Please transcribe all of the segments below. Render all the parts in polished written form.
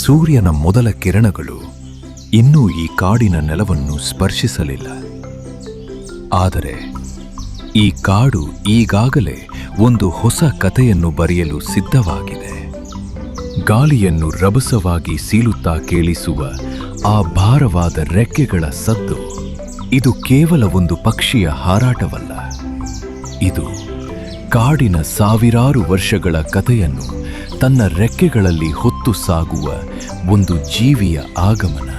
ಸೂರ್ಯನ ಮೊದಲ ಕಿರಣಗಳು ಇನ್ನೂ ಈ ಕಾಡಿನ ನೆಲವನ್ನು ಸ್ಪರ್ಶಿಸಲಿಲ್ಲ. ಆದರೆ ಈ ಕಾಡು ಈಗಾಗಲೇ ಒಂದು ಹೊಸ ಕಥೆಯನ್ನು ಬರೆಯಲು ಸಿದ್ಧವಾಗಿದೆ. ಗಾಳಿಯನ್ನು ರಭಸವಾಗಿ ಸೀಳುತ್ತಾ ಕೇಳಿಸುವ ಆ ಭಾರವಾದ ರೆಕ್ಕೆಗಳ ಸದ್ದು ಇದು ಕೇವಲ ಒಂದು ಪಕ್ಷಿಯ ಹಾರಾಟವಲ್ಲ. ಇದು ಕಾಡಿನ ಸಾವಿರಾರು ವರ್ಷಗಳ ಕಥೆಯನ್ನು ತನ್ನ ರೆಕ್ಕೆಗಳಲ್ಲಿ ಹೊತ್ತು ಸಾಗುವ ಒಂದು ಜೀವಿಯ ಆಗಮನ.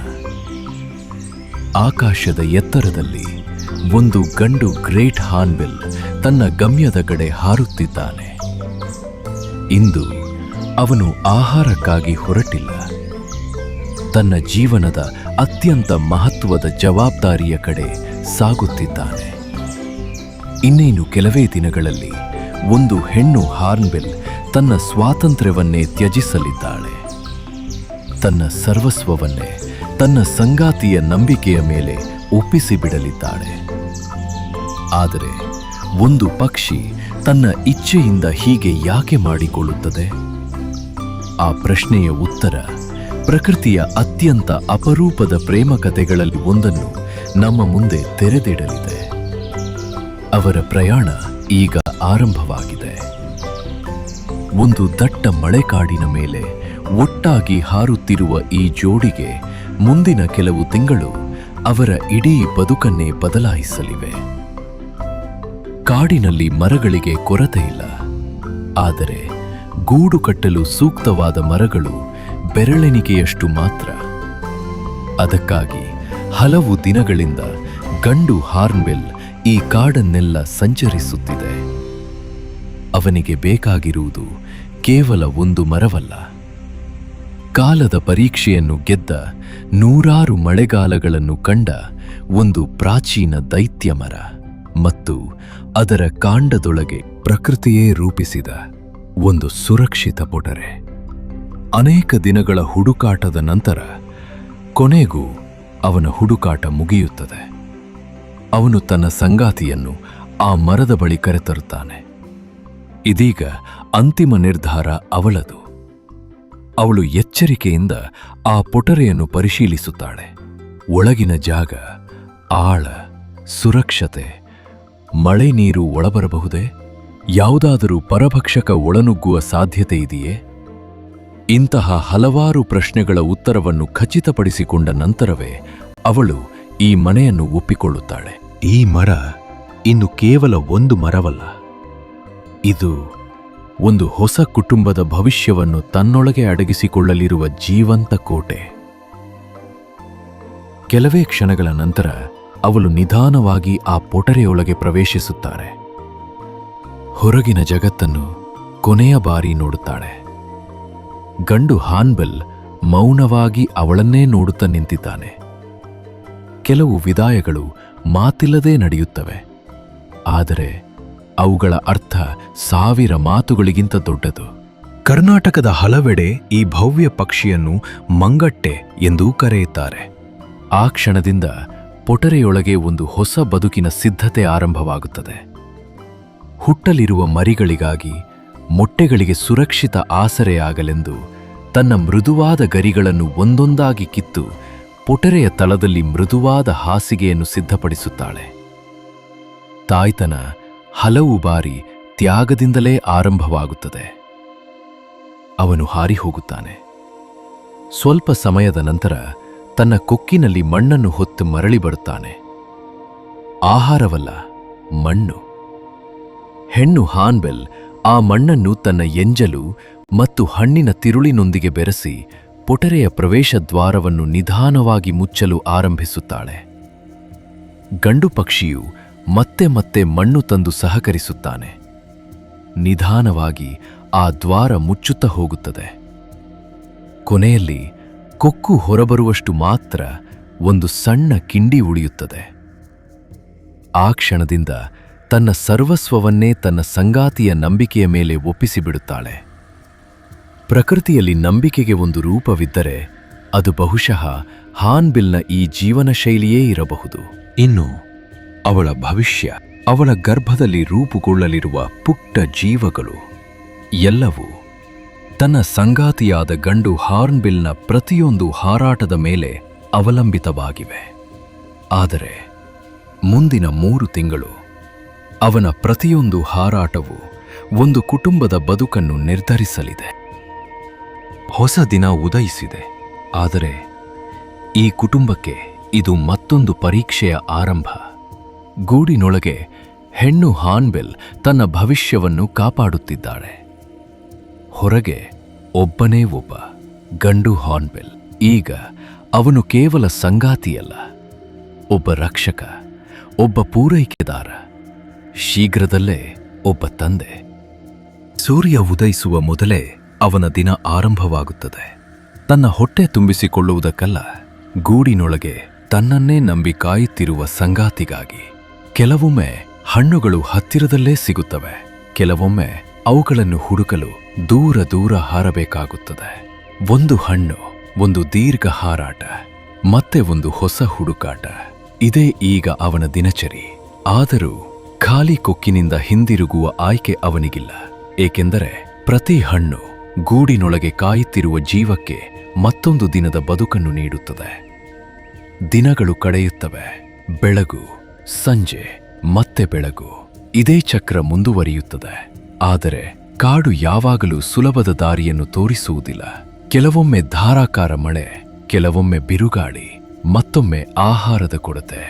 ಆಕಾಶದ ಎತ್ತರದಲ್ಲಿ ಒಂದು ಗಂಡು ಗ್ರೇಟ್ ಹಾರ್ನ್ಬಿಲ್ ತನ್ನ ಗಮ್ಯದ ಕಡೆ ಹಾರುತ್ತಿದ್ದಾನೆ. ಇಂದು ಅವನು ಆಹಾರಕ್ಕಾಗಿ ಹೊರಟಿಲ್ಲ, ತನ್ನ ಜೀವನದ ಅತ್ಯಂತ ಮಹತ್ವದ ಜವಾಬ್ದಾರಿಯ ಕಡೆ ಸಾಗುತ್ತಿದ್ದಾನೆ. ಇನ್ನೇನು ಕೆಲವೇ ದಿನಗಳಲ್ಲಿ ಒಂದು ಹೆಣ್ಣು ಹಾರ್ನ್ಬಿಲ್ ತನ್ನ ಸ್ವಾತಂತ್ರ್ಯವನ್ನೇ ತ್ಯಜಿಸಲಿದ್ದಾಳೆ. ತನ್ನ ಸರ್ವಸ್ವವನ್ನೇ ತನ್ನ ಸಂಗಾತಿಯ ನಂಬಿಕೆಯ ಮೇಲೆ ಒಪ್ಪಿಸಿಬಿಡಲಿದ್ದಾಳೆ. ಆದರೆ ಒಂದು ಪಕ್ಷಿ ತನ್ನ ಇಚ್ಛೆಯಿಂದ ಹೀಗೆ ಯಾಕೆ ಮಾಡಿಕೊಳ್ಳುತ್ತದೆ? ಆ ಪ್ರಶ್ನೆಯ ಉತ್ತರ ಪ್ರಕೃತಿಯ ಅತ್ಯಂತ ಅಪರೂಪದ ಪ್ರೇಮ ಕಥೆಗಳಲ್ಲಿ ಒಂದನ್ನು ನಮ್ಮ ಮುಂದೆ ತೆರೆದಿಡಲಿದೆ. ಅವರ ಪ್ರಯಾಣ ಈಗ ಆರಂಭವಾಗಿದೆ. ಒಂದು ದಟ್ಟ ಮಳೆಕಾಡಿನ ಮೇಲೆ ಒಟ್ಟಾಗಿ ಹಾರುತ್ತಿರುವ ಈ ಜೋಡಿಗೆ ಮುಂದಿನ ಕೆಲವು ತಿಂಗಳು ಅವರ ಇಡೀ ಬದುಕನ್ನೇ ಬದಲಾಯಿಸಲಿವೆ. ಕಾಡಿನಲ್ಲಿ ಮರಗಳಿಗೆ ಕೊರತೆ ಇಲ್ಲ, ಆದರೆ ಗೂಡು ಕಟ್ಟಲು ಸೂಕ್ತವಾದ ಮರಗಳು ಬೆರಳೆಣಿಕೆಯಷ್ಟು ಮಾತ್ರ. ಅದಕ್ಕಾಗಿ ಹಲವು ದಿನಗಳಿಂದ ಗಂಡು ಹಾರ್ನ್ಬಿಲ್ ಈ ಕಾಡನ್ನೆಲ್ಲ ಸಂಚರಿಸುತ್ತಿದೆ. ಅವನಿಗೆ ಬೇಕಾಗಿರುವುದು ಕೇವಲ ಒಂದು ಮರವಲ್ಲ, ಕಾಲದ ಪರೀಕ್ಷೆಯನ್ನು ಗೆದ್ದ ನೂರಾರು ಮಳೆಗಾಲಗಳನ್ನು ಕಂಡ ಒಂದು ಪ್ರಾಚೀನ ದೈತ್ಯ ಮರ ಮತ್ತು ಅದರ ಕಾಂಡದೊಳಗೆ ಪ್ರಕೃತಿಯೇ ರೂಪಿಸಿದ ಒಂದು ಸುರಕ್ಷಿತ ಪೊಟರೆ. ಅನೇಕ ದಿನಗಳ ಹುಡುಕಾಟದ ನಂತರ ಕೊನೆಗೂ ಅವನ ಹುಡುಕಾಟ ಮುಗಿಯುತ್ತದೆ. ಅವನು ತನ್ನ ಸಂಗಾತಿಯನ್ನು ಆ ಮರದ ಬಳಿ ಕರೆತರುತ್ತಾನೆ. ಇದೀಗ ಅಂತಿಮ ನಿರ್ಧಾರ ಅವಳದು. ಅವಳು ಎಚ್ಚರಿಕೆಯಿಂದ ಆ ಪೊಟರೆಯನ್ನು ಪರಿಶೀಲಿಸುತ್ತಾಳೆ. ಒಳಗಿನ ಜಾಗ, ಆಳ, ಸುರಕ್ಷತೆ, ಮಳೆ ನೀರು ಒಳಬರಬಹುದೇ? ಯಾವುದಾದರೂ ಪರಭಕ್ಷಕ ಒಳನುಗ್ಗುವ ಸಾಧ್ಯತೆ ಇದೆಯೇ? ಇಂತಹ ಹಲವಾರು ಪ್ರಶ್ನೆಗಳ ಉತ್ತರವನ್ನು ಖಚಿತಪಡಿಸಿಕೊಂಡ ನಂತರವೇ ಅವಳು ಈ ಮನೆಯನ್ನು ಒಪ್ಪಿಕೊಳ್ಳುತ್ತಾಳೆ. ಈ ಮರ ಇನ್ನು ಕೇವಲ ಒಂದು ಮರವಲ್ಲ, ಇದು ಒಂದು ಹೊಸ ಕುಟುಂಬದ ಭವಿಷ್ಯವನ್ನು ತನ್ನೊಳಗೆ ಅಡಗಿಸಿಕೊಳ್ಳಲಿರುವ ಜೀವಂತ ಕೋಟೆ. ಕೆಲವೇ ಕ್ಷಣಗಳ ನಂತರ ಅವಳು ನಿಧಾನವಾಗಿ ಆ ಪೊಟರೆಯೊಳಗೆ ಪ್ರವೇಶಿಸುತ್ತಾರೆ. ಹೊರಗಿನ ಜಗತ್ತನ್ನು ಕೊನೆಯ ಬಾರಿ ನೋಡುತ್ತಾಳೆ. ಗಂಡು ಹಾರ್ನ್ಬಿಲ್ ಮೌನವಾಗಿ ಅವಳನ್ನೇ ನೋಡುತ್ತಾ ನಿಂತಿದ್ದಾನೆ. ಕೆಲವು ವಿದಾಯಗಳು ಮಾತಿಲ್ಲದೆ ನಡೆಯುತ್ತವೆ, ಆದರೆ ಅವುಗಳ ಅರ್ಥ 1000 ಮಾತುಗಳಿಗಿಂತ ದೊಡ್ಡದು. ಕರ್ನಾಟಕದ ಹಲವೆಡೆ ಈ ಭವ್ಯ ಪಕ್ಷಿಯನ್ನು ಮಂಗಟ್ಟೆ ಎಂದೂ ಕರೆಯುತ್ತಾರೆ. ಆ ಕ್ಷಣದಿಂದ ಪೊಟರೆಯೊಳಗೆ ಒಂದು ಹೊಸ ಬದುಕಿನ ಸಿದ್ಧತೆ ಆರಂಭವಾಗುತ್ತದೆ. ಹುಟ್ಟಲಿರುವ ಮರಿಗಳಿಗಾಗಿ, ಮೊಟ್ಟೆಗಳಿಗೆ ಸುರಕ್ಷಿತ ಆಸರೆಯಾಗಲೆಂದು ತನ್ನ ಮೃದುವಾದ ಗರಿಗಳನ್ನು ಒಂದೊಂದಾಗಿ ಕಿತ್ತು ಪೊಟರೆಯ ತಳದಲ್ಲಿ ಮೃದುವಾದ ಹಾಸಿಗೆಯನ್ನು ಸಿದ್ಧಪಡಿಸುತ್ತಾಳೆ. ತಾಯ್ತನ ಹಲವು ಬಾರಿ ತ್ಯಾಗದಿಂದಲೇ ಆರಂಭವಾಗುತ್ತದೆ. ಅವನು ಹಾರಿ ಹೋಗುತ್ತಾನೆ. ಸ್ವಲ್ಪ ಸಮಯದ ನಂತರ ತನ್ನ ಕೊಕ್ಕಿನಲ್ಲಿ ಮಣ್ಣನ್ನು ಹೊತ್ತು ಮರಳಿ ಬರುತ್ತಾನೆ. ಆಹಾರವಲ್ಲ, ಮಣ್ಣು. ಹೆಣ್ಣು ಹಾರ್ನ್ಬಿಲ್ ಆ ಮಣ್ಣನ್ನು ತನ್ನ ಎಂಜಲು ಮತ್ತು ಹಣ್ಣಿನ ತಿರುಳಿನೊಂದಿಗೆ ಬೆರೆಸಿ ಪೊಟರೆಯ ಪ್ರವೇಶ ದ್ವಾರವನ್ನು ನಿಧಾನವಾಗಿ ಮುಚ್ಚಲು ಆರಂಭಿಸುತ್ತಾಳೆ. ಗಂಡು ಪಕ್ಷಿಯು ಮತ್ತೆ ಮತ್ತೆ ಮಣ್ಣು ತಂದು ಸಹಕರಿಸುತ್ತಾನೆ. ನಿಧಾನವಾಗಿ ಆ ದ್ವಾರ ಮುಚ್ಚುತ್ತಾ ಹೋಗುತ್ತದೆ. ಕೊನೆಯಲ್ಲಿ ಕೊಕ್ಕು ಹೊರಬರುವಷ್ಟು ಮಾತ್ರ ಒಂದು ಸಣ್ಣ ಕಿಂಡಿ ಉಳಿಯುತ್ತದೆ. ಆ ಕ್ಷಣದಿಂದ ತನ್ನ ಸರ್ವಸ್ವವನ್ನೇ ತನ್ನ ಸಂಗಾತಿಯ ನಂಬಿಕೆಯ ಮೇಲೆ ಒಪ್ಪಿಸಿಬಿಡುತ್ತಾಳೆ. ಪ್ರಕೃತಿಯಲ್ಲಿ ನಂಬಿಕೆಗೆ ಒಂದು ರೂಪವಿದ್ದರೆ ಅದು ಬಹುಶಃ ಹಾರ್ನ್ಬಿಲ್ನ ಈ ಜೀವನ ಶೈಲಿಯೇ ಇರಬಹುದು. ಇನ್ನು ಅವಳ ಭವಿಷ್ಯ, ಅವಳ ಗರ್ಭದಲ್ಲಿ ರೂಪುಗೊಳ್ಳಲಿರುವ ಪುಟ್ಟ ಜೀವಗಳು ಎಲ್ಲವೂ ತನ್ನ ಸಂಗಾತಿಯಾದ ಗಂಡು ಹಾರ್ನ್ಬಿಲ್ನ ಪ್ರತಿಯೊಂದು ಹಾರಾಟದ ಮೇಲೆ ಅವಲಂಬಿತವಾಗಿವೆ. ಆದರೆ ಮುಂದಿನ 3 ತಿಂಗಳು ಅವನ ಪ್ರತಿಯೊಂದು ಹಾರಾಟವು ಒಂದು ಕುಟುಂಬದ ಬದುಕನ್ನು ನಿರ್ಧರಿಸಲಿದೆ. ಹೊಸ ದಿನ ಉದಯಿಸಿದೆ. ಆದರೆ ಈ ಕುಟುಂಬಕ್ಕೆ ಇದು ಮತ್ತೊಂದು ಪರೀಕ್ಷೆಯ ಆರಂಭ. ಗೂಡಿನೊಳಗೆ ಹೆಣ್ಣು ಹಾರ್ನ್ಬಿಲ್ ತನ್ನ ಭವಿಷ್ಯವನ್ನು ಕಾಪಾಡುತ್ತಿದ್ದಾಳೆ. ಹೊರಗೆ ಒಬ್ಬನೇ ಒಬ್ಬ ಗಂಡು ಹಾರ್ನ್ಬಿಲ್. ಈಗ ಅವನು ಕೇವಲ ಸಂಗಾತಿಯಲ್ಲ, ಒಬ್ಬ ರಕ್ಷಕ, ಒಬ್ಬ ಪೂರೈಕೆದಾರ, ಶೀಘ್ರದಲ್ಲೇ ಒಬ್ಬ ತಂದೆ. ಸೂರ್ಯ ಉದಯಿಸುವ ಮೊದಲೇ ಅವನ ದಿನ ಆರಂಭವಾಗುತ್ತದೆ. ತನ್ನ ಹೊಟ್ಟೆ ತುಂಬಿಸಿಕೊಳ್ಳುವುದಕ್ಕಲ್ಲ, ಗೂಡಿನೊಳಗೆ ತನ್ನನ್ನೇ ನಂಬಿ ಕಾಯುತ್ತಿರುವ ಸಂಗಾತಿಗಾಗಿ. ಕೆಲವೊಮ್ಮೆ ಹಣ್ಣುಗಳು ಹತ್ತಿರದಲ್ಲೇ ಸಿಗುತ್ತವೆ, ಕೆಲವೊಮ್ಮೆ ಅವುಗಳನ್ನು ಹುಡುಕಲು ದೂರ ದೂರ ಹಾರಬೇಕಾಗುತ್ತದೆ. ಒಂದು ಹಣ್ಣು, ಒಂದು ದೀರ್ಘ ಹಾರಾಟ, ಮತ್ತೆ ಒಂದು ಹೊಸ ಹುಡುಕಾಟ. ಇದೇ ಈಗ ಅವನ ದಿನಚರಿ. ಆದರೂ ಖಾಲಿ ಕೊಕ್ಕಿನಿಂದ ಹಿಂದಿರುಗುವ ಆಯ್ಕೆ ಅವನಿಗಿಲ್ಲ. ಏಕೆಂದರೆ ಪ್ರತಿ ಹಣ್ಣು ಗೂಡಿನೊಳಗೆ ಕಾಯುತ್ತಿರುವ ಜೀವಕ್ಕೆ ಮತ್ತೊಂದು ದಿನದ ಬದುಕನ್ನು ನೀಡುತ್ತದೆ. ದಿನಗಳು ಕಳೆಯುತ್ತವೆ. ಬೆಳಗು, ಸಂಜೆ, ಮತ್ತೆ ಬೆಳಗು. ಇದೇ ಚಕ್ರ ಮುಂದುವರಿಯುತ್ತದೆ. ಆದರೆ ಕಾಡು ಯಾವಾಗಲೂ ಸುಲಭದ ದಾರಿಯನ್ನು ತೋರಿಸುವುದಿಲ್ಲ. ಕೆಲವೊಮ್ಮೆ ಧಾರಾಕಾರ ಮಳೆ, ಕೆಲವೊಮ್ಮೆ ಬಿರುಗಾಳಿ, ಮತ್ತೊಮ್ಮೆ ಆಹಾರದ ಕೊರತೆ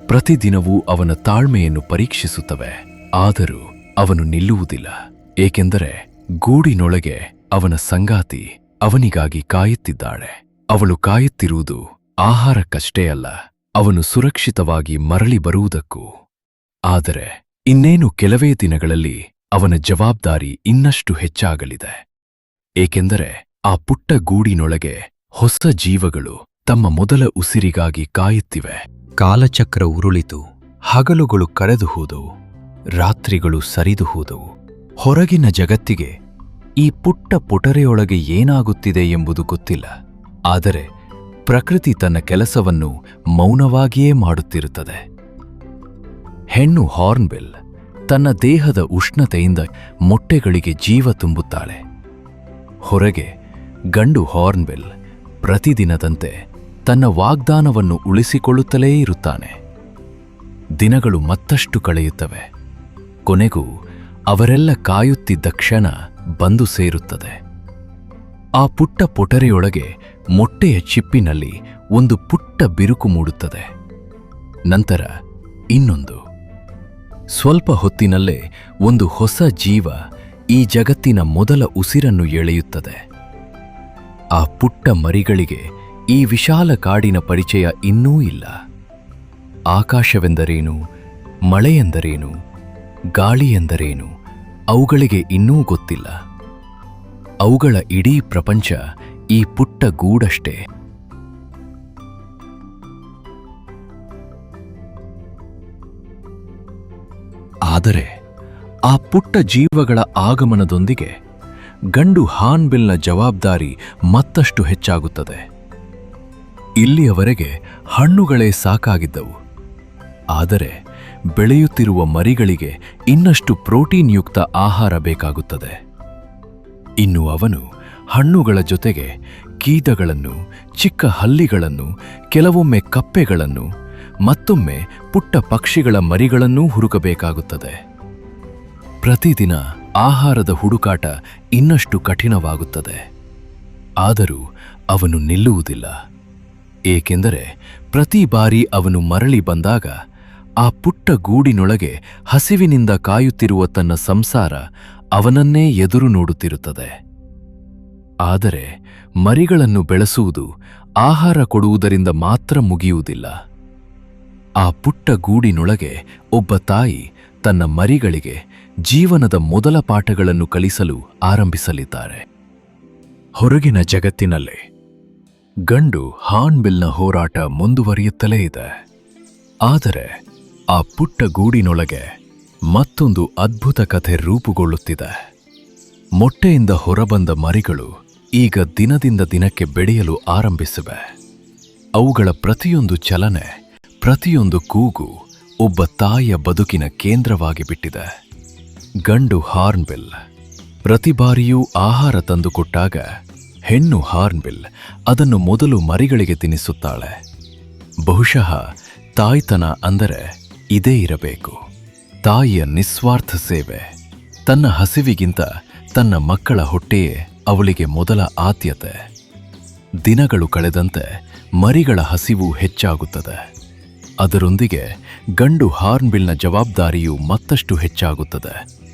ಪ್ರತಿದಿನವೂ ಅವನ ತಾಳ್ಮೆಯನ್ನು ಪರೀಕ್ಷಿಸುತ್ತವೆ. ಆದರೂ ಅವನು ನಿಲ್ಲುವುದಿಲ್ಲ. ಏಕೆಂದರೆ ಗೂಡಿನೊಳಗೆ ಅವನ ಸಂಗಾತಿ ಅವನಿಗಾಗಿ ಕಾಯುತ್ತಿದ್ದಾಳೆ. ಅವಳು ಕಾಯುತ್ತಿರುವುದು ಆಹಾರಕ್ಕಷ್ಟೇ ಅಲ್ಲ, ಅವನು ಸುರಕ್ಷಿತವಾಗಿ ಮರಳಿ ಬರುವುದಕ್ಕೂ. ಆದರೆ ಇನ್ನೇನು ಕೆಲವೇ ದಿನಗಳಲ್ಲಿ ಅವನ ಜವಾಬ್ದಾರಿ ಇನ್ನಷ್ಟು ಹೆಚ್ಚಾಗಲಿದೆ. ಏಕೆಂದರೆ ಆ ಪುಟ್ಟ ಗೂಡಿನೊಳಗೆ ಹೊಸ ಜೀವಗಳು ತಮ್ಮ ಮೊದಲ ಉಸಿರಿಗಾಗಿ ಕಾಯುತ್ತಿವೆ. ಕಾಲಚಕ್ರ ಉರುಳಿತು. ಹಗಲುಗಳು ಕಳೆದು ಹೋದವು, ರಾತ್ರಿಗಳು ಸರಿದು ಹೋದವು. ಹೊರಗಿನ ಜಗತ್ತಿಗೆ ಈ ಪುಟ್ಟ ಪೊಟರೆಯೊಳಗೆ ಏನಾಗುತ್ತಿದೆ ಎಂಬುದು ಗೊತ್ತಿಲ್ಲ. ಆದರೆ ಪ್ರಕೃತಿ ತನ್ನ ಕೆಲಸವನ್ನು ಮೌನವಾಗಿಯೇ ಮಾಡುತ್ತಿರುತ್ತದೆ. ಹೆಣ್ಣು ಹಾರ್ನ್ಬಿಲ್ ತನ್ನ ದೇಹದ ಉಷ್ಣತೆಯಿಂದ ಮೊಟ್ಟೆಗಳಿಗೆ ಜೀವ ತುಂಬುತ್ತಾಳೆ. ಹೊರಗೆ ಗಂಡು ಹಾರ್ನ್ಬಿಲ್ ಪ್ರತಿದಿನದಂತೆ ತನ್ನ ವಾಗ್ದಾನವನ್ನು ಉಳಿಸಿಕೊಳ್ಳುತ್ತಲೇ ಇರುತ್ತಾನೆ. ದಿನಗಳು ಮತ್ತಷ್ಟು ಕಳೆಯುತ್ತವೆ. ಕೊನೆಗೂ ಅವರೆಲ್ಲ ಕಾಯುತ್ತಿದ್ದ ಕ್ಷಣ ಬಂದು ಸೇರುತ್ತದೆ. ಆ ಪುಟ್ಟ ಪೊಟರೆಯೊಳಗೆ ಮೊಟ್ಟೆಯ ಚಿಪ್ಪಿನಲ್ಲಿ ಒಂದು ಪುಟ್ಟ ಬಿರುಕು ಮೂಡುತ್ತದೆ. ನಂತರ ಇನ್ನೊಂದು. ಸ್ವಲ್ಪ ಹೊತ್ತಿನಲ್ಲೇ ಒಂದು ಹೊಸ ಜೀವ ಈ ಜಗತ್ತಿನ ಮೊದಲ ಉಸಿರನ್ನು ಎಳೆಯುತ್ತದೆ. ಆ ಪುಟ್ಟ ಮರಿಗಳಿಗೆ ಈ ವಿಶಾಲ ಕಾಡಿನ ಪರಿಚಯ ಇನ್ನೂ ಇಲ್ಲ. ಆಕಾಶವೆಂದರೇನು, ಮಳೆಯೆಂದರೇನು, ಗಾಳಿ ಎಂದರೇನು ಅವುಗಳಿಗೆ ಇನ್ನೂ ಗೊತ್ತಿಲ್ಲ. ಅವುಗಳ ಇಡೀ ಪ್ರಪಂಚ ಈ ಪುಟ್ಟ ಗೂಡಷ್ಟೇ. ಆದರೆ ಆ ಪುಟ್ಟ ಜೀವಗಳ ಆಗಮನದೊಂದಿಗೆ ಗಂಡು ಹಾರ್ನ್ಬಿಲ್ನ ಜವಾಬ್ದಾರಿ ಮತ್ತಷ್ಟು ಹೆಚ್ಚಾಗುತ್ತದೆ. ಇಲ್ಲಿಯವರೆಗೆ ಹಣ್ಣುಗಳೇ ಸಾಕಾಗಿದ್ದವು. ಆದರೆ ಬೆಳೆಯುತ್ತಿರುವ ಮರಿಗಳಿಗೆ ಇನ್ನಷ್ಟು ಪ್ರೋಟೀನ್ಯುಕ್ತ ಆಹಾರ ಬೇಕಾಗುತ್ತದೆ. ಇನ್ನು ಅವನು ಹಣ್ಣುಗಳ ಜೊತೆಗೆ ಕೀಟಗಳನ್ನು, ಚಿಕ್ಕ ಹಲ್ಲಿಗಳನ್ನು, ಕೆಲವೊಮ್ಮೆ ಕಪ್ಪೆಗಳನ್ನು, ಮತ್ತೊಮ್ಮೆ ಪುಟ್ಟ ಪಕ್ಷಿಗಳ ಮರಿಗಳನ್ನೂ ಹುಡುಕಬೇಕಾಗುತ್ತದೆ. ಪ್ರತಿದಿನ ಆಹಾರದ ಹುಡುಕಾಟ ಇನ್ನಷ್ಟು ಕಠಿಣವಾಗುತ್ತದೆ. ಆದರೂ ಅವನು ನಿಲ್ಲುವುದಿಲ್ಲ. ಏಕೆಂದರೆ ಪ್ರತಿ ಬಾರಿ ಅವನು ಮರಳಿ ಬಂದಾಗ ಆ ಪುಟ್ಟ ಗೂಡಿನೊಳಗೆ ಹಸಿವಿನಿಂದ ಕಾಯುತ್ತಿರುವ ತನ್ನ ಸಂಸಾರ ಅವನನ್ನೇ ಎದುರು ನೋಡುತ್ತಿರುತ್ತದೆ. ಆದರೆ ಮರಿಗಳನ್ನು ಬೆಳೆಸುವುದು, ಆಹಾರ ಕೊಡುವುದರಿಂದ ಮಾತ್ರ ಮುಗಿಯುವುದಿಲ್ಲ. ಆ ಪುಟ್ಟ ಗೂಡಿನೊಳಗೆ ಒಬ್ಬ ತಾಯಿ ತನ್ನ ಮರಿಗಳಿಗೆ ಜೀವನದ ಮೊದಲ ಪಾಠಗಳನ್ನು ಕಲಿಸಲು ಆರಂಭಿಸಲಿದ್ದಾರೆ. ಹೊರಗಿನ ಜಗತ್ತಿನಲ್ಲೇ ಗಂಡು ಹಾರ್ನ್ಬಿಲ್ನ ಹೋರಾಟ ಮುಂದುವರಿಯುತ್ತಲೇ ಇದೆ. ಆದರೆ ಆ ಪುಟ್ಟ ಗೂಡಿನೊಳಗೆ ಮತ್ತೊಂದು ಅದ್ಭುತ ಕಥೆ ರೂಪುಗೊಳ್ಳುತ್ತಿದೆ. ಮೊಟ್ಟೆಯಿಂದ ಹೊರಬಂದ ಮರಿಗಳು ಈಗ ದಿನದಿಂದ ದಿನಕ್ಕೆ ಬೆಳೆಯಲು ಆರಂಭಿಸಿವೆ. ಅವುಗಳ ಪ್ರತಿಯೊಂದು ಚಲನೆ, ಪ್ರತಿಯೊಂದು ಕೂಗು ಒಬ್ಬ ತಾಯಿಯ ಬದುಕಿನ ಕೇಂದ್ರವಾಗಿ ಬಿಟ್ಟಿದೆ. ಗಂಡು ಹಾರ್ನ್ಬಿಲ್ ಪ್ರತಿ ಬಾರಿಯೂ ಆಹಾರ ತಂದುಕೊಟ್ಟಾಗ ಹೆಣ್ಣು ಹಾರ್ನ್ಬಿಲ್ ಅದನ್ನು ಮೊದಲು ಮರಿಗಳಿಗೆ ತಿನ್ನಿಸುತ್ತಾಳೆ. ಬಹುಶಃ ತಾಯ್ತನ ಅಂದರೆ ಇದೇ ಇರಬೇಕು. ತಾಯಿಯ ನಿಸ್ವಾರ್ಥ ಸೇವೆ. ತನ್ನ ಹಸಿವಿಗಿಂತ ತನ್ನ ಮಕ್ಕಳ ಹೊಟ್ಟೆಯೇ ಅವಳಿಗೆ ಮೊದಲ ಆದ್ಯತೆ. ದಿನಗಳು ಕಳೆದಂತೆ ಮರಿಗಳ ಹಸಿವು ಹೆಚ್ಚಾಗುತ್ತದೆ. ಅದರೊಂದಿಗೆ ಗಂಡು ಹಾರ್ನ್ಬಿಲ್ನ ಜವಾಬ್ದಾರಿಯು ಮತ್ತಷ್ಟು ಹೆಚ್ಚಾಗುತ್ತದೆ.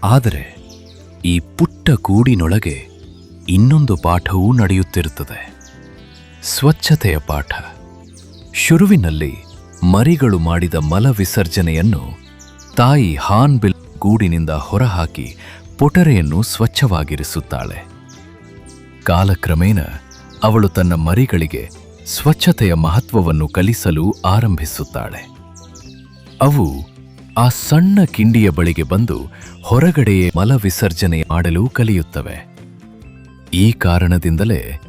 ಆದರೆ ಈ ಪುಟ್ಟ ಗೂಡಿನೊಳಗೆ ಇನ್ನೊಂದು ಪಾಠವೂ ನಡೆಯುತ್ತಿರುತ್ತದೆ. ಸ್ವಚ್ಛತೆಯ ಪಾಠ. ಶುರುವಿನಲ್ಲಿ ಮರಿಗಳು ಮಾಡಿದ ಮಲ ವಿಸರ್ಜನೆಯನ್ನು ತಾಯಿ ಹಾರ್ನ್ಬಿಲ್ ಗೂಡಿನಿಂದ ಹೊರಹಾಕಿ ಪೊಟರೆಯನ್ನು ಸ್ವಚ್ಛವಾಗಿರಿಸುತ್ತಾಳೆ. ಕಾಲಕ್ರಮೇಣ ಅವಳು ತನ್ನ ಮರಿಗಳಿಗೆ ಸ್ವಚ್ಛತೆಯ ಮಹತ್ವವನ್ನು ಕಲಿಸಲು ಆರಂಭಿಸುತ್ತಾಳೆ. ಅವು ಆ ಸಣ್ಣ ಕಿಂಡಿಯ ಬಳಿಗೆ ಬಂದು ಹೊರಗಡೆಯೇ ಮಲ ವಿಸರ್ಜನೆ ಮಾಡಲು ಕಲಿಯುತ್ತವೆ. ಈ ಕಾರಣದಿಂದಲೇ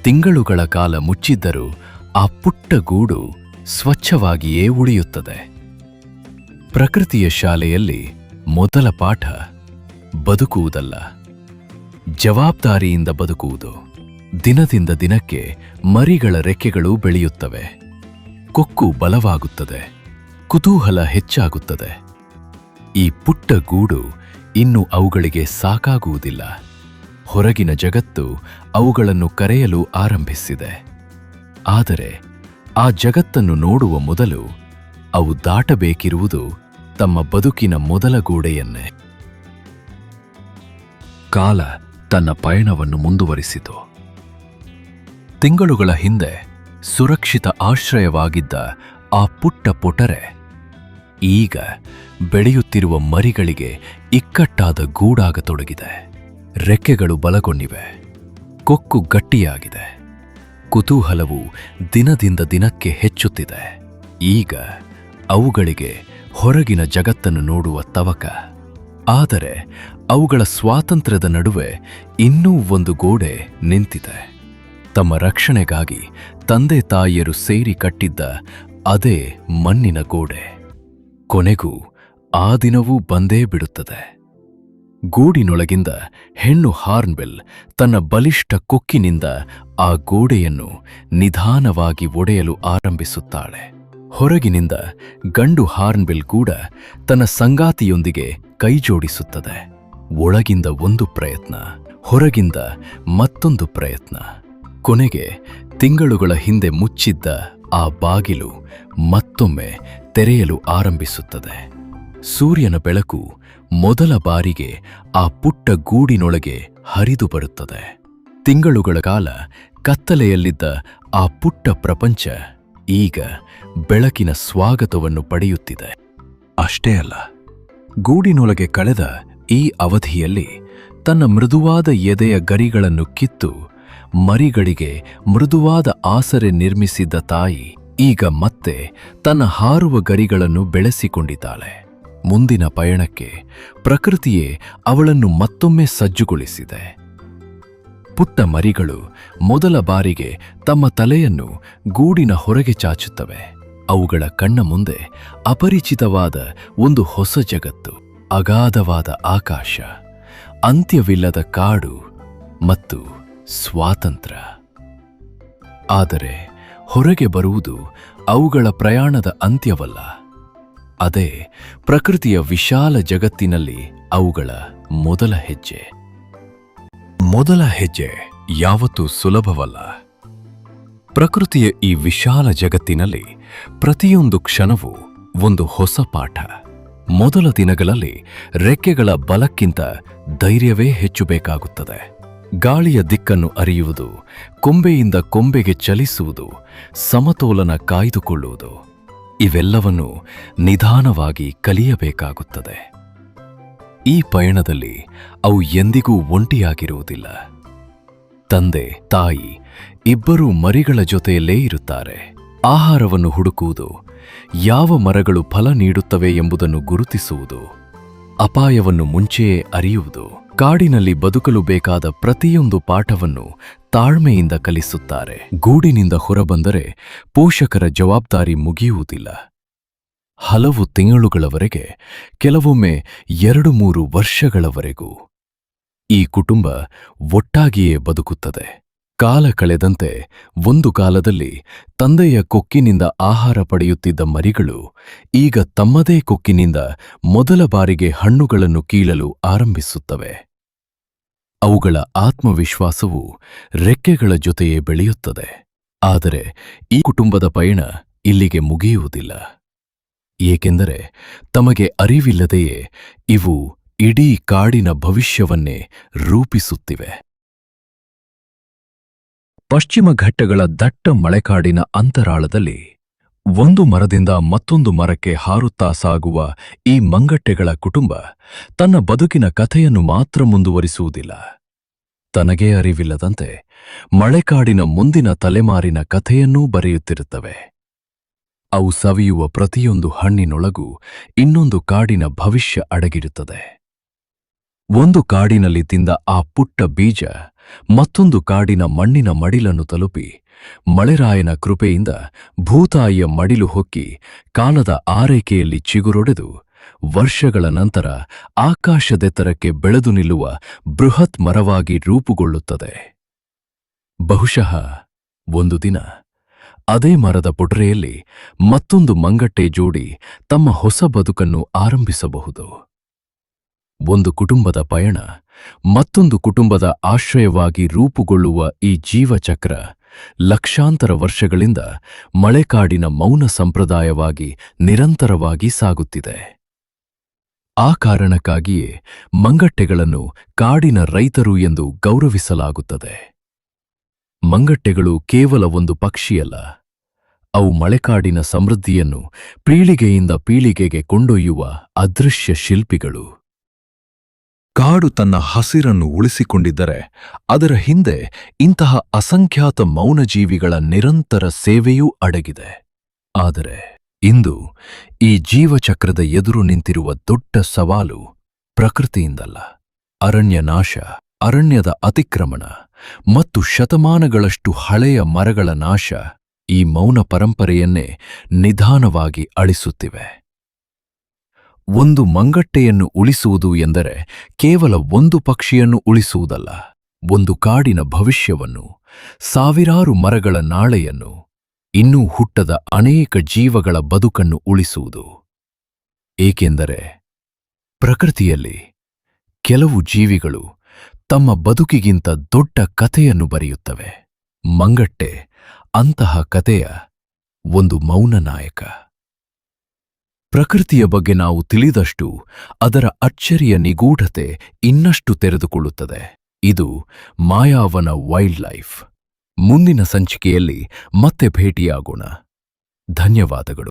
ತಿಂಗಳುಗಳ ಕಾಲ ಮುಚ್ಚಿದ್ದರೂ ಆ ಪುಟ್ಟ ಗೂಡು ಸ್ವಚ್ಛವಾಗಿಯೇ ಉಳಿಯುತ್ತದೆ. ಪ್ರಕೃತಿಯ ಶಾಲೆಯಲ್ಲಿ ಮೊದಲ ಪಾಠ ಬದುಕುವುದಲ್ಲ, ಜವಾಬ್ದಾರಿಯಿಂದ ಬದುಕುವುದು. ದಿನದಿಂದ ದಿನಕ್ಕೆ ಮರಿಗಳ ರೆಕ್ಕೆಗಳು ಬೆಳೆಯುತ್ತವೆ, ಕೊಕ್ಕು ಬಲವಾಗುತ್ತದೆ, ಕುತೂಹಲ ಹೆಚ್ಚಾಗುತ್ತದೆ. ಈ ಪುಟ್ಟ ಗೂಡು ಇನ್ನು ಅವುಗಳಿಗೆ ಸಾಕಾಗುವುದಿಲ್ಲ. ಹೊರಗಿನ ಜಗತ್ತು ಅವುಗಳನ್ನು ಕರೆಯಲು ಆರಂಭಿಸಿದೆ. ಆದರೆ ಆ ಜಗತ್ತನ್ನು ನೋಡುವ ಮೊದಲು ಅವು ದಾಟಬೇಕಿರುವುದು ತಮ್ಮ ಬದುಕಿನ ಮೊದಲ ಗೋಡೆಯನ್ನೇ. ಕಾಲ ತನ್ನ ಪಯಣವನ್ನು ಮುಂದುವರಿಸಿತು. ತಿಂಗಳುಗಳ ಹಿಂದೆ ಸುರಕ್ಷಿತ ಆಶ್ರಯವಾಗಿದ್ದ ಆ ಪುಟ್ಟ ಪೊಟರೆ ಈಗ ಬೆಳೆಯುತ್ತಿರುವ ಮರಿಗಳಿಗೆ ಇಕ್ಕಟ್ಟಾದ ಗೂಡಾಗತೊಡಗಿದೆ. ರೆಕ್ಕೆಗಳು ಬಲಗೊಂಡಿವೆ, ಕೊಕ್ಕು ಗಟ್ಟಿಯಾಗಿದೆ, ಕುತೂಹಲವು ದಿನದಿಂದ ದಿನಕ್ಕೆ ಹೆಚ್ಚುತ್ತಿದೆ. ಈಗ ಅವುಗಳಿಗೆ ಹೊರಗಿನ ಜಗತ್ತನ್ನು ನೋಡುವ ತವಕ. ಆದರೆ ಅವುಗಳ ಸ್ವಾತಂತ್ರ್ಯದ ನಡುವೆ ಇನ್ನೂ ಒಂದು ಗೋಡೆ ನಿಂತಿದೆ. ತಮ್ಮ ರಕ್ಷಣೆಗಾಗಿ ತಂದೆ ತಾಯಿಯರು ಸೇರಿ ಕಟ್ಟಿದ್ದ ಅದೇ ಮಣ್ಣಿನ ಗೋಡೆ. ಕೊನೆಗೂ ಆ ದಿನವೂ ಬಂದೇ ಬಿಡುತ್ತದೆ. ಗೂಡಿನೊಳಗಿಂದ ಹೆಣ್ಣು ಹಾರ್ನ್ಬಿಲ್ ತನ್ನ ಬಲಿಷ್ಠ ಕೊಕ್ಕಿನಿಂದ ಆ ಗೋಡೆಯನ್ನು ನಿಧಾನವಾಗಿ ಒಡೆಯಲು ಆರಂಭಿಸುತ್ತಾಳೆ. ಹೊರಗಿನಿಂದ ಗಂಡು ಹಾರ್ನ್ಬಿಲ್ ಕೂಡ ತನ್ನ ಸಂಗಾತಿಯೊಂದಿಗೆ ಕೈಜೋಡಿಸುತ್ತದೆ. ಒಳಗಿಂದ ಒಂದು ಪ್ರಯತ್ನ, ಹೊರಗಿಂದ ಮತ್ತೊಂದು ಪ್ರಯತ್ನ. ಕೊನೆಗೆ ತಿಂಗಳುಗಳ ಹಿಂದೆ ಮುಚ್ಚಿದ್ದ ಆ ಬಾಗಿಲು ಮತ್ತೊಮ್ಮೆ ತೆರೆಯಲು ಆರಂಭಿಸುತ್ತದೆ. ಸೂರ್ಯನ ಬೆಳಕು ಮೊದಲ ಬಾರಿಗೆ ಆ ಪುಟ್ಟ ಗೂಡಿನೊಳಗೆ ಹರಿದು ಬರುತ್ತದೆ. ತಿಂಗಳುಗಳ ಕಾಲ ಕತ್ತಲೆಯಲ್ಲಿದ್ದ ಆ ಪುಟ್ಟ ಪ್ರಪಂಚ ಈಗ ಬೆಳಕಿನ ಸ್ವಾಗತವನ್ನು ಪಡೆಯುತ್ತಿದೆ. ಅಷ್ಟೇ ಅಲ್ಲ, ಗೂಡಿನೊಳಗೆ ಕಳೆದ ಈ ಅವಧಿಯಲ್ಲಿ ತನ್ನ ಮೃದುವಾದ ಎದೆಯ ಗರಿಗಳನ್ನು ಕಿತ್ತು ಮರಿಗಳಿಗೆ ಮೃದುವಾದ ಆಸರೆ ನಿರ್ಮಿಸಿದ್ದ ತಾಯಿ ಈಗ ಮತ್ತೆ ತನ್ನ ಹಾರುವ ಗರಿಗಳನ್ನು ಬೆಳೆಸಿಕೊಂಡಿದ್ದಾಳೆ. ಮುಂದಿನ ಪಯಣಕ್ಕೆ ಪ್ರಕೃತಿಯೇ ಅವಳನ್ನು ಮತ್ತೊಮ್ಮೆ ಸಜ್ಜುಗೊಳಿಸಿದೆ. ಪುಟ್ಟ ಮರಿಗಳು ಮೊದಲ ಬಾರಿಗೆ ತಮ್ಮ ತಲೆಯನ್ನು ಗೂಡಿನ ಹೊರಗೆ ಚಾಚುತ್ತವೆ. ಅವುಗಳ ಕಣ್ಣ ಮುಂದೆ ಅಪರಿಚಿತವಾದ ಒಂದು ಹೊಸ ಜಗತ್ತು, ಅಗಾಧವಾದ ಆಕಾಶ, ಅಂತ್ಯವಿಲ್ಲದ ಕಾಡು ಮತ್ತು ಸ್ವಾತಂತ್ರ್ಯ. ಆದರೆ ಹೊರಗೆ ಬರುವುದು ಅವುಗಳ ಪ್ರಯಾಣದ ಅಂತ್ಯವಲ್ಲ. ಅದೇ ಪ್ರಕೃತಿಯ ವಿಶಾಲ ಜಗತ್ತಿನಲ್ಲಿ ಅವುಗಳ ಮೊದಲ ಹೆಜ್ಜೆ. ಮೊದಲ ಹೆಜ್ಜೆ ಯಾವತ್ತೂ ಸುಲಭವಲ್ಲ. ಪ್ರಕೃತಿಯ ಈ ವಿಶಾಲ ಜಗತ್ತಿನಲ್ಲಿ ಪ್ರತಿಯೊಂದು ಕ್ಷಣವೂ ಒಂದು ಹೊಸ ಪಾಠ. ಮೊದಲ ದಿನಗಳಲ್ಲಿ ರೆಕ್ಕೆಗಳ ಬಲಕ್ಕಿಂತ ಧೈರ್ಯವೇ ಹೆಚ್ಚು ಬೇಕಾಗುತ್ತದೆ. ಗಾಳಿಯ ದಿಕ್ಕನ್ನು ಅರಿಯುವುದು, ಕೊಂಬೆಯಿಂದ ಕೊಂಬೆಗೆ ಚಲಿಸುವುದು, ಸಮತೋಲನ ಕಾಯ್ದುಕೊಳ್ಳುವುದು, ಇವೆಲ್ಲವನ್ನೂ ನಿಧಾನವಾಗಿ ಕಲಿಯಬೇಕಾಗುತ್ತದೆ. ಈ ಪಯಣದಲ್ಲಿ ಅವು ಎಂದಿಗೂ ಒಂಟಿಯಾಗಿರುವುದಿಲ್ಲ. ತಂದೆ ತಾಯಿ ಇಬ್ಬರೂ ಮರಿಗಳ ಜೊತೆಯಲ್ಲೇ ಇರುತ್ತಾರೆ. ಆಹಾರವನ್ನು ಹುಡುಕುವುದು, ಯಾವ ಮರಗಳು ಫಲ ನೀಡುತ್ತವೆ ಎಂಬುದನ್ನು ಗುರುತಿಸುವುದು, ಅಪಾಯವನ್ನು ಮುಂಚೆಯೇ ಅರಿಯುವುದು, ಕಾಡಿನಲ್ಲಿ ಬದುಕಲು ಬೇಕಾದ ಪ್ರತಿಯೊಂದು ಪಾಠವನ್ನು ತಾಳ್ಮೆಯಿಂದ ಕಲಿಸುತ್ತಾರೆ. ಗೂಡಿನಿಂದ ಹೊರಬಂದರೆ ಪೋಷಕರ ಜವಾಬ್ದಾರಿ ಮುಗಿಯುವುದಿಲ್ಲ. ಹಲವು ತಿಂಗಳುಗಳವರೆಗೆ, ಕೆಲವೊಮ್ಮೆ 2-3 ವರ್ಷಗಳವರೆಗೂ ಈ ಕುಟುಂಬ ಒಟ್ಟಾಗಿಯೇ ಬದುಕುತ್ತದೆ. ಕಾಲ ಕಳೆದಂತೆ ಒಂದು ಕಾಲದಲ್ಲಿ ತಂದೆಯ ಕೊಕ್ಕಿನಿಂದ ಆಹಾರ ಪಡೆಯುತ್ತಿದ್ದ ಮರಿಗಳು ಈಗ ತಮ್ಮದೇ ಕೊಕ್ಕಿನಿಂದ ಮೊದಲ ಬಾರಿಗೆ ಹಣ್ಣುಗಳನ್ನು ಕೀಳಲು ಆರಂಭಿಸುತ್ತವೆ. ಅವುಗಳ ಆತ್ಮವಿಶ್ವಾಸವು ರೆಕ್ಕೆಗಳ ಜೊತೆಯೇ ಬೆಳೆಯುತ್ತದೆ. ಆದರೆ ಈ ಕುಟುಂಬದ ಪಯಣ ಇಲ್ಲಿಗೆ ಮುಗಿಯುವುದಿಲ್ಲ. ಏಕೆಂದರೆ ತಮಗೆ ಅರಿವಿಲ್ಲದೆಯೇ ಇವು ಇಡೀ ಕಾಡಿನ ಭವಿಷ್ಯವನ್ನೇ ರೂಪಿಸುತ್ತಿವೆ. ಪಶ್ಚಿಮ ಘಟ್ಟಗಳ ದಟ್ಟ ಮಳೆಕಾಡಿನ ಅಂತರಾಳದಲ್ಲಿ ಒಂದು ಮರದಿಂದ ಮತ್ತೊಂದು ಮರಕ್ಕೆ ಹಾರುತ್ತಾ ಸಾಗುವ ಈ ಮಂಗಟ್ಟೆಗಳ ಕುಟುಂಬ ತನ್ನ ಬದುಕಿನ ಕಥೆಯನ್ನು ಮಾತ್ರ ಮುಂದುವರಿಸುವುದಿಲ್ಲ. ತನಗೇ ಅರಿವಿಲ್ಲದಂತೆ ಮಳೆಕಾಡಿನ ಮುಂದಿನ ತಲೆಮಾರಿನ ಕಥೆಯನ್ನೂ ಬರೆಯುತ್ತಿರುತ್ತವೆ. ಅವು ಸವಿಯುವ ಪ್ರತಿಯೊಂದು ಹಣ್ಣಿನೊಳಗೂ ಇನ್ನೊಂದು ಕಾಡಿನ ಭವಿಷ್ಯ ಅಡಗಿರುತ್ತದೆ. ಒಂದು ಕಾಡಿನಲ್ಲಿ ತಿಂದ ಆ ಪುಟ್ಟ ಬೀಜ ಮತ್ತೊಂದು ಕಾಡಿನ ಮಣ್ಣಿನ ಮಡಿಲನ್ನು ತಲುಪಿ ಮಳೆರಾಯನ ಕೃಪೆಯಿಂದ ಭೂತಾಯಿಯ ಮಡಿಲು ಹೊಕ್ಕಿ ಕಾಲದ ಆರೈಕೆಯಲ್ಲಿ ಚಿಗುರೊಡೆದು ವರ್ಷಗಳ ನಂತರ ಆಕಾಶದೆತ್ತರಕ್ಕೆ ಬೆಳೆದು ನಿಲ್ಲುವ ಬೃಹತ್ ಮರವಾಗಿ ರೂಪುಗೊಳ್ಳುತ್ತದೆ. ಬಹುಶಃ ಒಂದು ದಿನ ಅದೇ ಮರದ ಪೊಟರೆಯಲ್ಲಿ ಮತ್ತೊಂದು ಮಂಗಟ್ಟೆ ಜೋಡಿ ತಮ್ಮ ಹೊಸ ಬದುಕನ್ನು ಆರಂಭಿಸಬಹುದು. ಒಂದು ಕುಟುಂಬದ ಪಯಣ ಮತ್ತೊಂದು ಕುಟುಂಬದ ಆಶ್ರಯವಾಗಿ ರೂಪುಗೊಳ್ಳುವ ಈ ಜೀವಚಕ್ರ ಲಕ್ಷಾಂತರ ವರ್ಷಗಳಿಂದ ಮಳೆಕಾಡಿನ ಮೌನ ಸಂಪ್ರದಾಯವಾಗಿ ನಿರಂತರವಾಗಿ ಸಾಗುತ್ತಿದೆ. ಆ ಕಾರಣಕ್ಕಾಗಿಯೇ ಮಂಗಟ್ಟೆಗಳನ್ನು ಕಾಡಿನ ರೈತರು ಎಂದು ಗೌರವಿಸಲಾಗುತ್ತದೆ. ಮಂಗಟ್ಟೆಗಳು ಕೇವಲ ಒಂದು ಪಕ್ಷಿಯಲ್ಲ, ಅವು ಮಳೆಕಾಡಿನ ಸಮೃದ್ಧಿಯನ್ನು ಪೀಳಿಗೆಯಿಂದ ಪೀಳಿಗೆಗೆ ಕೊಂಡೊಯ್ಯುವ ಅದೃಶ್ಯ ಶಿಲ್ಪಿಗಳು. ಕಾಡು ತನ್ನ ಹಸಿರನ್ನು ಉಳಿಸಿಕೊಂಡಿದ್ದರೆ ಅದರ ಹಿಂದೆ ಇಂತಹ ಅಸಂಖ್ಯಾತ ಮೌನಜೀವಿಗಳ ನಿರಂತರ ಸೇವೆಯೂ ಅಡಗಿದೆ. ಆದರೆ ಇಂದು ಈ ಜೀವಚಕ್ರದ ಎದುರು ನಿಂತಿರುವ ದೊಡ್ಡ ಸವಾಲು ಪ್ರಕೃತಿಯಿಂದಲ್ಲ, ಅರಣ್ಯ ನಾಶ, ಅರಣ್ಯದ ಅತಿಕ್ರಮಣ ಮತ್ತು ಶತಮಾನಗಳಷ್ಟು ಹಳೆಯ ಮರಗಳ ನಾಶ ಈ ಮೌನ ಪರಂಪರೆಯನ್ನೇ ನಿಧಾನವಾಗಿ ಅಳಿಸುತ್ತಿವೆ. ಒಂದು ಮಂಗಟ್ಟೆಯನ್ನು ಉಳಿಸುವುದು ಎಂದರೆ ಕೇವಲ ಒಂದು ಪಕ್ಷಿಯನ್ನು ಉಳಿಸುವುದಲ್ಲ, ಒಂದು ಕಾಡಿನ ಭವಿಷ್ಯವನ್ನು, ಸಾವಿರಾರು ಮರಗಳ ನಾಳೆಯನ್ನು, ಇನ್ನೂ ಹುಟ್ಟದ ಅನೇಕ ಜೀವಗಳ ಬದುಕನ್ನು ಉಳಿಸುವುದು. ಏಕೆಂದರೆ ಪ್ರಕೃತಿಯಲ್ಲಿ ಕೆಲವು ಜೀವಿಗಳು ತಮ್ಮ ಬದುಕಿಗಿಂತ ದೊಡ್ಡ ಕಥೆಯನ್ನು ಬರೆಯುತ್ತವೆ. ಮಂಗಟ್ಟೆ ಅಂತಹ ಕಥೆಯ ಒಂದು ಮೌನ ನಾಯಕ. ಪ್ರಕೃತಿಯ ಬಗ್ಗೆ ನಾವು ತಿಳಿದಷ್ಟು ಅದರ ಅಚ್ಚರಿಯ ನಿಗೂಢತೆ ಇನ್ನಷ್ಟು ತೆರೆದುಕೊಳ್ಳುತ್ತದೆ. ಇದು ಮಾಯಾವನ ವೈಲ್ಡ್ ಲೈಫ್. ಮುಂದಿನ ಸಂಚಿಕೆಯಲ್ಲಿ ಮತ್ತೆ ಭೇಟಿಯಾಗೋಣ. ಧನ್ಯವಾದಗಳು.